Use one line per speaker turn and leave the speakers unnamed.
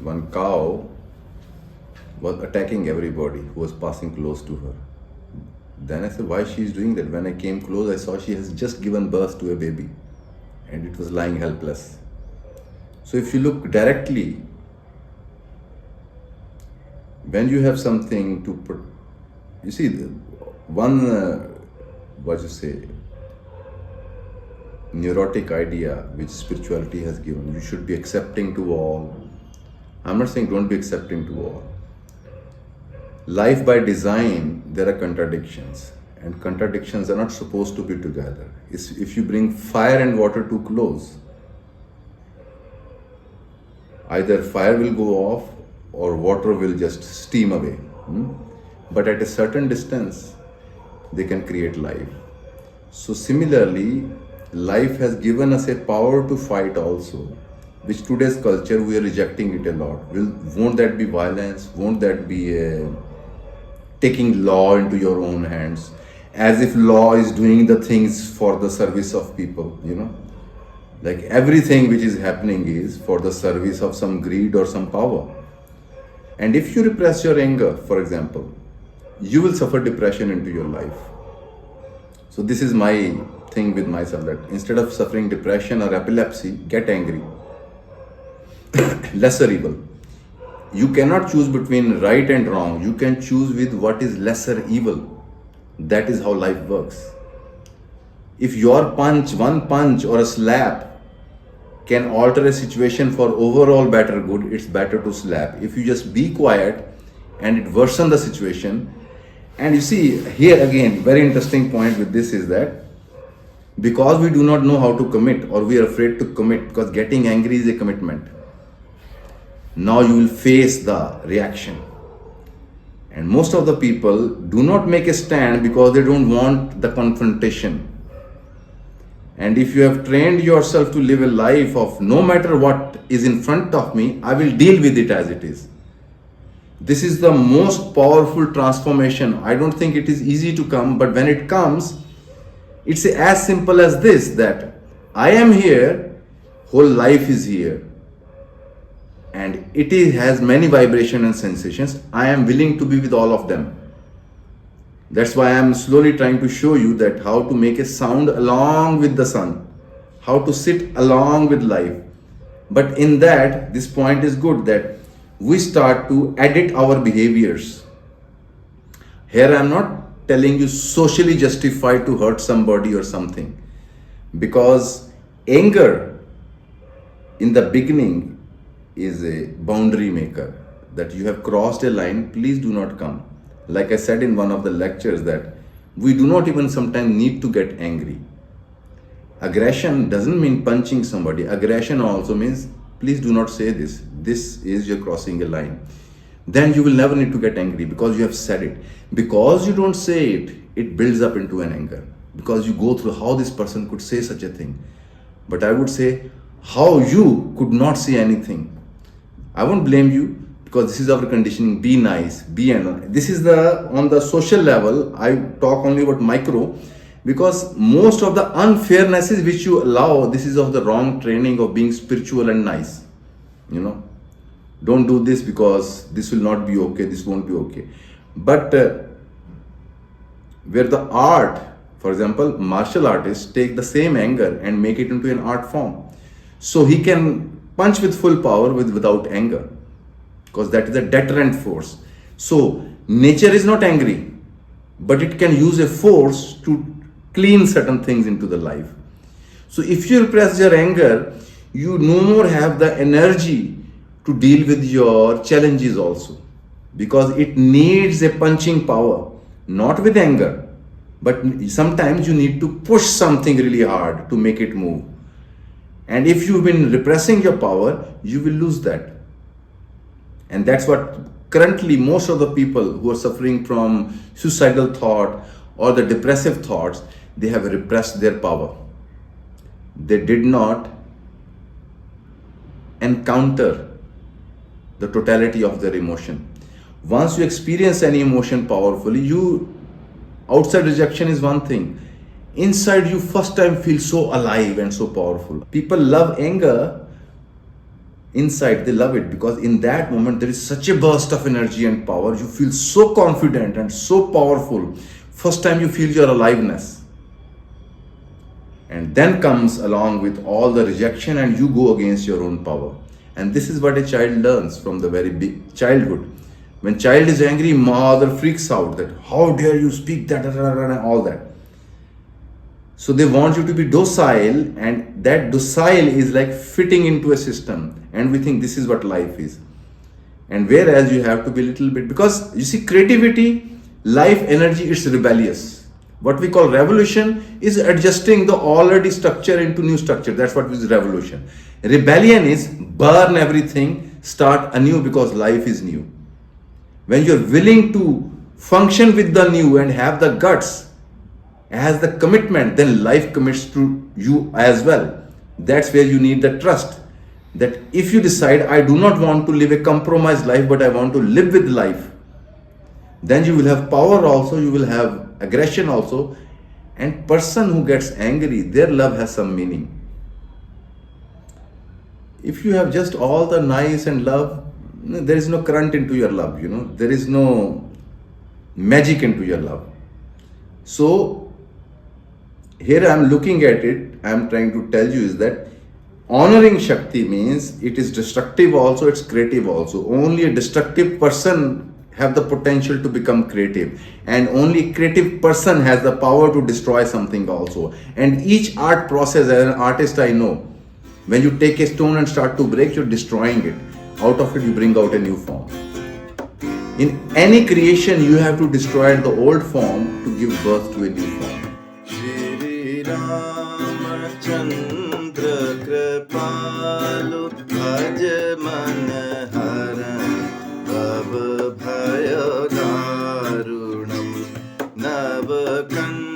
One cow was attacking everybody who was passing close to her. Then I said, why she is doing that? When I came close, I saw she has just given birth to a baby and it was lying helpless. So if you look directly, when you have something to put, you see, neurotic idea which spirituality has given, you should be accepting to all. I'm not saying don't be accepting to all. Life by design, there are contradictions, and contradictions are not supposed to be together. If you bring fire and water too close, either fire will go off or water will just steam away. But at a certain distance, they can create life. So similarly, life has given us a power to fight also, which today's culture we are rejecting it a lot. Won't that be violence? Won't that be taking law into your own hands? As if law is doing the things for the service of people, Like everything which is happening is for the service of some greed or some power. And if you repress your anger, for example, you will suffer depression into your life. So this is my thing with myself, that instead of suffering depression or epilepsy, get angry. Lesser evil. You cannot choose between right and wrong. You can choose with what is lesser evil. That is how life works. If your one punch or a slap can alter a situation for overall better good, it's better to slap. If you just be quiet and it worsens the situation. And you see, here again, very interesting point with this is that because we do not know how to commit, or we are afraid to commit, because getting angry is a commitment. Now you will face the reaction. And most of the people do not make a stand because they don't want the confrontation. And if you have trained yourself to live a life of no matter what is in front of me, I will deal with it as it is. This is the most powerful transformation. I don't think it is easy to come, but when it comes, it's as simple as this, that I am here, whole life is here. And has many vibrations and sensations. I am willing to be with all of them. That's why I am slowly trying to show you that how to make a sound along with the sun, how to sit along with life. But in that, this point is good, that we start to edit our behaviors. Here I am not telling you socially justified to hurt somebody or something, because anger in the beginning is a boundary maker, that you have crossed a line, please do not come. Like I said in one of the lectures, that we do not even sometimes need to get angry. Aggression doesn't mean punching somebody. Aggression also means, please do not say this. This is you're crossing a line. Then you will never need to get angry because you have said it. Because you don't say it, it builds up into an anger. Because you go through how this person could say such a thing. But I would say, how you could not say anything. I won't blame you, because this is our conditioning. Be nice, be annoying. This is on the social level. I talk only about micro, because most of the unfairnesses which you allow, this is of the wrong training of being spiritual and nice. Don't do this because this will not be okay, this won't be okay. But where the art, for example, martial artists take the same anger and make it into an art form. So he can punch with full power without anger, because that is a deterrent force. So nature is not angry, but it can use a force to clean certain things into the life. So if you repress your anger, you no more have the energy to deal with your challenges also, because it needs a punching power, not with anger, but sometimes you need to push something really hard to make it move. And if you've been repressing your power, you will lose that. And that's what currently most of the people who are suffering from suicidal thought or the depressive thoughts, they have repressed their power. They did not encounter the totality of their emotion. Once you experience any emotion powerfully, outside rejection is one thing. Inside you first time feel so alive and so powerful. People love anger inside they love it, because in that moment there is such a burst of energy and power. You feel so confident and so powerful. First time you feel your aliveness. And then comes along with all the rejection and you go against your own power. And this is what a child learns from the very big childhood. When child is angry, mother freaks out that how dare you speak that, and all that. So they want you to be docile, and that docile is like fitting into a system, and we think this is what life is. And whereas you have to be a little bit, because you see, creativity, life energy, it's rebellious. What we call revolution is adjusting the already structure into new structure. That's what is revolution. Rebellion is burn everything, start anew, because life is new. When you're willing to function with the new and have the guts as the commitment, then life commits to you as well. That's where you need the trust. That if you decide, I do not want to live a compromised life, but I want to live with life, then you will have power also, you will have aggression also. And person who gets angry, their love has some meaning. If you have just all the nice and love, there is no current into your love, there is no magic into your love. So here I am looking at it, I am trying to tell you is that honoring Shakti means it is destructive also, it's creative also. Only a destructive person have the potential to become creative, and only creative person has the power to destroy something also. And each art process, as an artist I know, when you take a stone and start to break, you're destroying it. Out of it you bring out a new form. In any creation you have to destroy the old form to give birth to a new form.
Shri Ramachandra Kripalu Bhaj Man Haran Bhav Bhaya Darunam Navakan